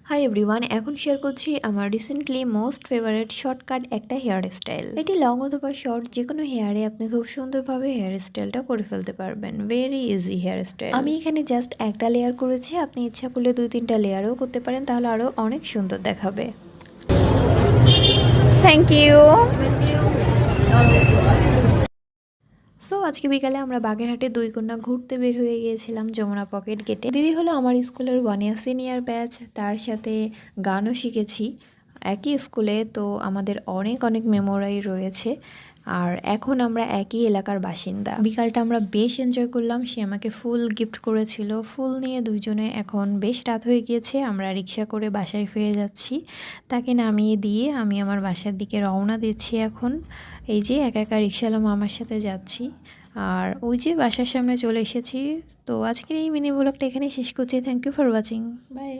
Hi everyone, এখন share করছি আমার রিসেন্টলি মোস্ট ফেভারিট শর্টকাট একটা হেয়ার স্টাইল। এটি লং অথবা শর্ট যে কোনো হেয়ারে আপনি খুব সুন্দরভাবে হেয়ার স্টাইলটা করে ফেলতে পারবেন। Very easy hairstyle. আমি এখানে জাস্ট একটা লেয়ার করেছি, আপনি ইচ্ছা করলে 2-3টা লেয়ারও করতে পারেন, তাহলে আরও অনেক সুন্দর দেখাবে। Thank you. সো আজকে বিকালে আমরা বাগেরহাটে 2 কন্যা ঘুরতে বের হয়ে গিয়েছিলাম যমুনা পকেট গেটে। দিদি হলো আমার স্কুলের 1 ইয়ার সিনিয়র ব্যাচ, তার সাথে গানও শিখেছি একই স্কুলে। তো আমাদের অনেক অনেক মেমোরি রয়েছে, আর এখন আমরা একই এলাকার বাসিন্দা। বিকালটা আমরা বেশ এনজয় করলাম। সে আমাকে ফুল গিফট করেছিল। ফুল নিয়ে দুইজনে এখন বেশ রাত হয়ে গিয়েছে, আমরা রিক্সা করে বাসায় ফিরে যাচ্ছি। তাকে নামিয়ে দিয়ে আমি আমার বাসার দিকে রওনা দিচ্ছি এখন। এই যে একা একা রিক্সাওয়ালা মামার সাথে যাচ্ছি, আর ওই যে বাসার সামনে চলে এসেছি। তো আজকের এই মিনি ব্লগটা এখানেই শেষ করছি। Thank you for watching, by.